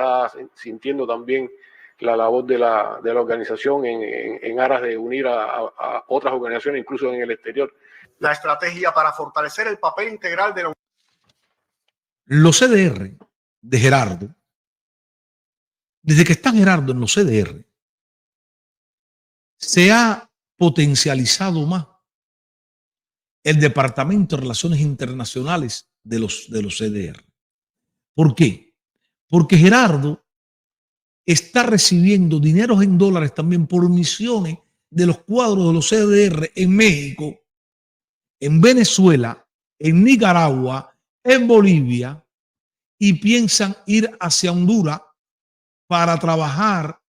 está sintiendo también la labor de la organización en aras de unir a otras organizaciones, incluso en el exterior. La estrategia para fortalecer el papel integral de la... Los CDR de Gerardo, desde que está Gerardo en los CDR, se ha potencializado más el Departamento de Relaciones Internacionales de los CDR. ¿Por qué? Porque Gerardo está recibiendo dineros en dólares también por misiones de los cuadros de los CDR en México, en Venezuela, en Nicaragua, en Bolivia, y piensan ir hacia Honduras para trabajar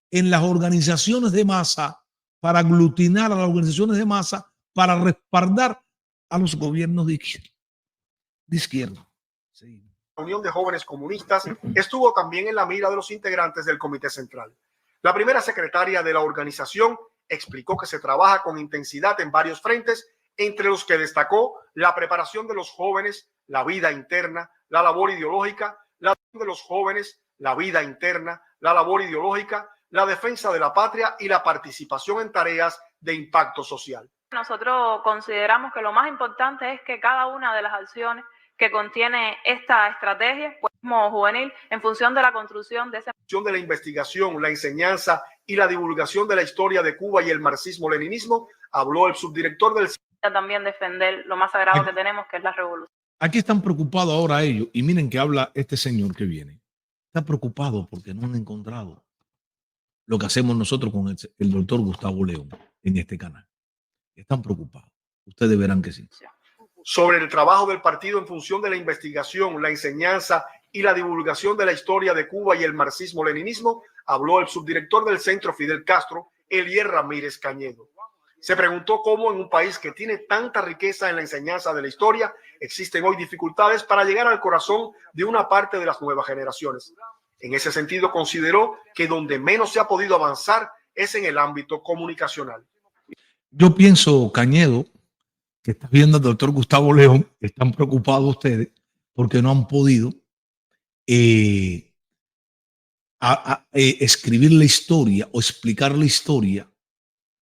en las organizaciones de masa, para aglutinar a las organizaciones de masa, para respaldar a los gobiernos de izquierda. Sí. La Unión de Jóvenes Comunistas estuvo también en la mira de los integrantes del Comité Central. La primera secretaria de la organización explicó que se trabaja con intensidad en varios frentes, entre los que destacó la preparación de los jóvenes, la vida interna, la labor ideológica, la de los jóvenes, la vida interna, la labor ideológica, la defensa de la patria y la participación en tareas de impacto social. Nosotros consideramos que lo más importante es que cada una de las acciones que contiene esta estrategia, pues, como juvenil, en función de la construcción de esa... de la investigación, la enseñanza y la divulgación de la historia de Cuba y el marxismo-leninismo, habló el subdirector del... También defender lo más sagrado que tenemos, que es la revolución. Aquí están preocupados ahora ellos, y miren que habla este señor que viene. Está preocupado porque no han encontrado lo que hacemos nosotros con el doctor Gustavo León en este canal. Están preocupados. Ustedes verán que sí. Sobre el trabajo del partido en función de la investigación, la enseñanza y la divulgación de la historia de Cuba y el marxismo-leninismo, habló el subdirector del Centro Fidel Castro, Elier Ramírez Cañedo. Se preguntó cómo en un país que tiene tanta riqueza en la enseñanza de la historia, existen hoy dificultades para llegar al corazón de una parte de las nuevas generaciones. En ese sentido, consideró que donde menos se ha podido avanzar es en el ámbito comunicacional. Yo pienso, Cañedo, que está viendo al doctor Gustavo León, están preocupados ustedes porque no han podido escribir la historia o explicar la historia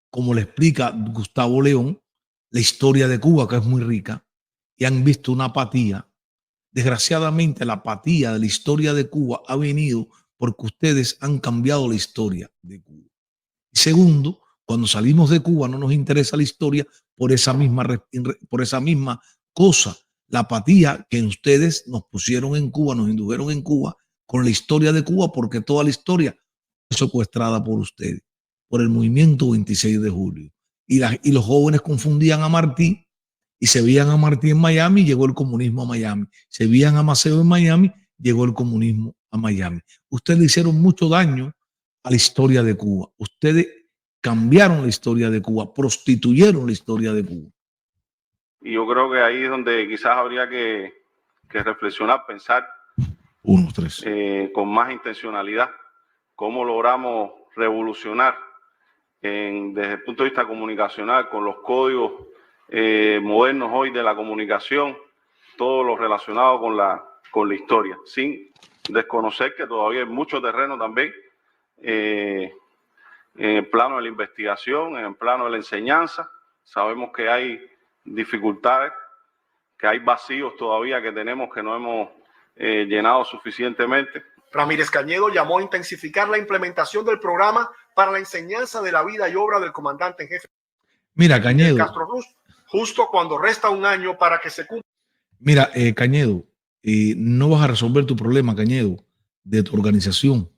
como le explica Gustavo León, la historia de Cuba, que es muy rica, y han visto una apatía. Desgraciadamente, la apatía de la historia de Cuba ha venido porque ustedes han cambiado la historia de Cuba. Y segundo, cuando salimos de Cuba no nos interesa la historia por esa misma cosa, la apatía que ustedes nos pusieron en Cuba, nos indujeron en Cuba con la historia de Cuba, porque toda la historia fue secuestrada por ustedes, por el movimiento 26 de julio. Y los jóvenes confundían a Martí y se veían a Martí en Miami, llegó el comunismo a Miami. Se veían a Maceo en Miami, llegó el comunismo a Miami. Ustedes le hicieron mucho daño a la historia de Cuba. Ustedes cambiaron la historia de Cuba, prostituyeron la historia de Cuba. Y yo creo que ahí es donde quizás habría que reflexionar, pensar con más intencionalidad cómo logramos revolucionar desde el punto de vista comunicacional con los códigos modernos hoy de la comunicación, todo lo relacionado con la historia, sin desconocer que todavía hay mucho terreno también en el plano de la investigación, en el plano de la enseñanza. Sabemos que hay dificultades, que hay vacíos todavía que tenemos, que no hemos llenado suficientemente. Ramírez Cañedo llamó a intensificar la implementación del programa para la enseñanza de la vida y obra del comandante en jefe. Mira, Cañedo. Castro Ruz, justo cuando resta un año para que se cumpla. Mira, Cañedo, no vas a resolver tu problema, Cañedo, de tu organización,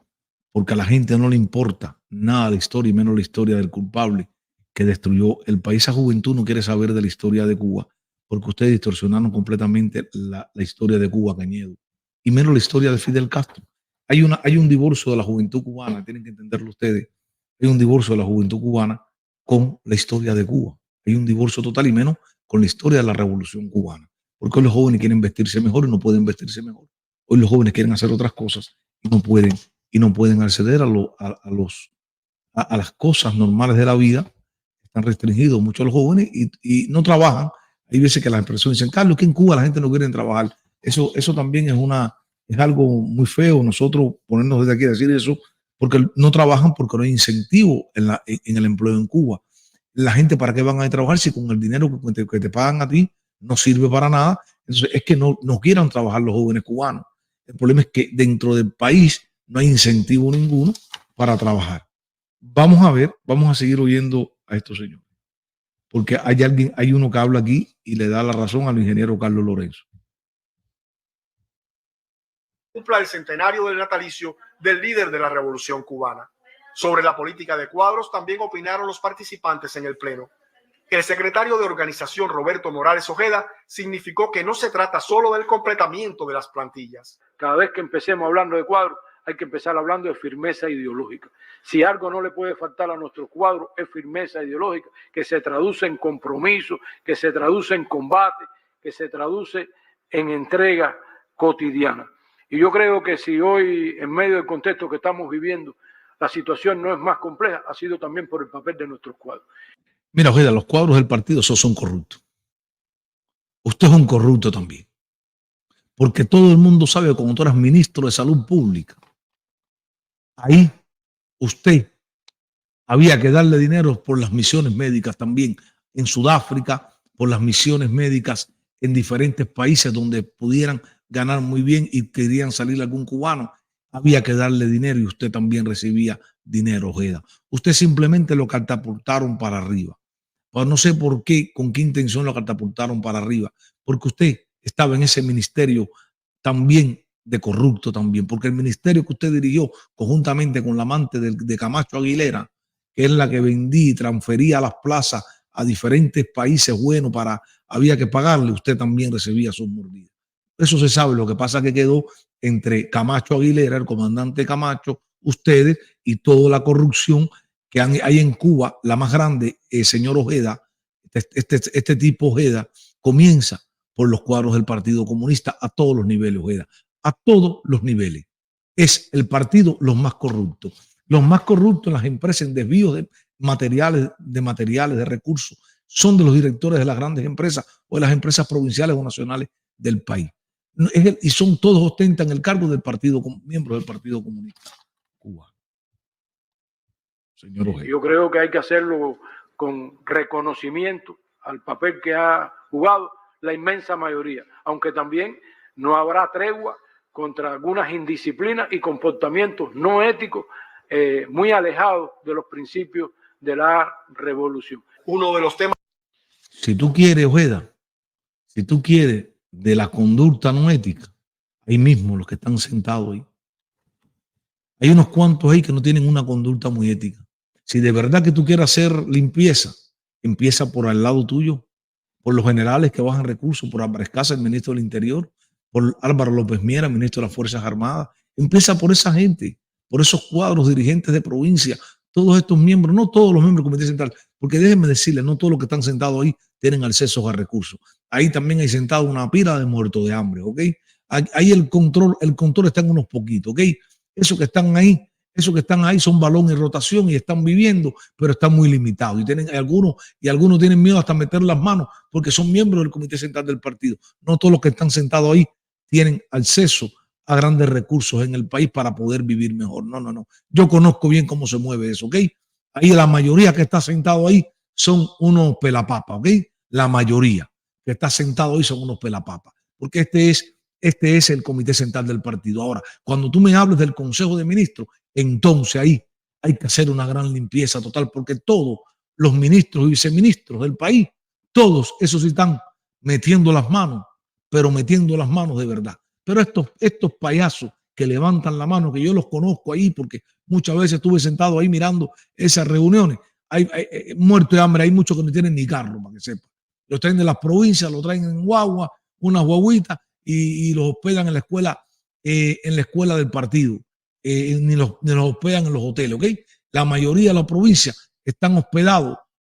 porque a la gente no le importa nada de historia y menos la historia del culpable que destruyó el país. A juventud no quiere saber de la historia de Cuba, porque ustedes distorsionaron completamente la historia de Cuba, Cañedo, y menos la historia de Fidel Castro. Hay un divorcio de la juventud cubana, tienen que entenderlo ustedes. Hay un divorcio de la juventud cubana con la historia de Cuba. Hay un divorcio total y menos con la historia de la revolución cubana. Porque hoy los jóvenes quieren vestirse mejor y no pueden vestirse mejor. Hoy los jóvenes quieren hacer otras cosas y no pueden acceder a las cosas normales de la vida. Están restringidos mucho los jóvenes y no trabajan. Hay veces que las personas dicen, Carlos, que en Cuba la gente no quiere trabajar. Eso también es Es algo muy feo nosotros ponernos desde aquí a decir eso, porque no trabajan, porque no hay incentivo en el empleo en Cuba. La gente, ¿para qué van a trabajar si con el dinero que te pagan a ti no sirve para nada? Entonces es que no quieran trabajar los jóvenes cubanos. El problema es que dentro del país no hay incentivo ninguno para trabajar. Vamos a ver, vamos a seguir oyendo a estos señores, porque hay uno que habla aquí y le da la razón al ingeniero Carlos Lorenzo. Cumpla el centenario del natalicio del líder de la Revolución Cubana. Sobre la política de cuadros también opinaron los participantes en el pleno. El secretario de organización, Roberto Morales Ojeda, significó que no se trata solo del completamiento de las plantillas. Cada vez que empecemos hablando de cuadros, hay que empezar hablando de firmeza ideológica. Si algo no le puede faltar a nuestros cuadros es firmeza ideológica, que se traduce en compromiso, que se traduce en combate, que se traduce en entrega cotidiana. Y yo creo que si hoy, en medio del contexto que estamos viviendo, la situación no es más compleja, ha sido también por el papel de nuestros cuadros. Mira, Ojeda, los cuadros del partido esos son corruptos. Usted es un corrupto también. Porque todo el mundo sabe que cuando tú eras ministro de Salud Pública, ahí usted había que darle dinero por las misiones médicas también. En Sudáfrica, por las misiones médicas en diferentes países donde pudieran ganar muy bien y querían salir algún cubano, había que darle dinero y usted también recibía dinero, Ojeda. Usted simplemente lo catapultaron para arriba. Pues no sé por qué, con qué intención lo catapultaron para arriba, porque usted estaba en ese ministerio también de corrupto también, porque el ministerio que usted dirigió conjuntamente con la amante de Camacho Aguilera, que es la que vendía y transfería las plazas a diferentes países buenos había que pagarle, usted también recibía sus mordidas. Eso se sabe, lo que pasa es que quedó entre Camacho Aguilera, el comandante Camacho, ustedes y toda la corrupción que hay en Cuba, la más grande, señor Ojeda, este tipo Ojeda, comienza por los cuadros del Partido Comunista a todos los niveles, Ojeda, a todos los niveles. Es el partido los más corruptos. Los más corruptos en las empresas en desvíos de materiales, de recursos, son de los directores de las grandes empresas o de las empresas provinciales o nacionales del país. Y son todos ostentan el cargo del partido, miembros del Partido Comunista Cubano. Señor Ojeda. Yo creo que hay que hacerlo con reconocimiento al papel que ha jugado la inmensa mayoría, aunque también no habrá tregua contra algunas indisciplinas y comportamientos no éticos muy alejados de los principios de la revolución. Uno de los temas. Si tú quieres, Ojeda, si tú quieres de la conducta no ética, ahí mismo los que están sentados ahí. Hay unos cuantos ahí que no tienen una conducta muy ética. Si de verdad que tú quieres hacer limpieza, empieza por al lado tuyo, por los generales que bajan recursos, por Álvarez Casas, el ministro del Interior, por Álvaro López Miera, ministro de las Fuerzas Armadas. Empieza por esa gente, por esos cuadros dirigentes de provincia, todos estos miembros, no todos los miembros del Comité Central, porque déjenme decirles, no todos los que están sentados ahí tienen acceso a recursos. Ahí también hay sentado una pila de muertos de hambre, ¿ok? Ahí el control está en unos poquitos, ¿ok? Esos que están ahí son balón y rotación y están viviendo, pero están muy limitados. Y algunos tienen miedo hasta meter las manos porque son miembros del Comité Central del partido. No todos los que están sentados ahí tienen acceso a grandes recursos en el país para poder vivir mejor. No. Yo conozco bien cómo se mueve eso, ¿ok? Ahí la mayoría que está sentado ahí son unos pelapapas, ¿ok? La mayoría que está sentado ahí son unos pelapapas, porque este es el Comité Central del partido. Ahora, cuando tú me hables del Consejo de Ministros, entonces ahí hay que hacer una gran limpieza total, porque todos los ministros y viceministros del país, todos esos están metiendo las manos, pero metiendo las manos de verdad. Pero estos payasos que levantan la mano, que yo los conozco ahí, porque muchas veces estuve sentado ahí mirando esas reuniones, hay muerto de hambre, hay muchos que no tienen ni carro, para que sepan. Los traen de las provincias, los traen en guagua, unas guaguitas, y los hospedan en la escuela del partido. Ni los hospedan en los hoteles, ¿ok? La mayoría de las provincias están hospedados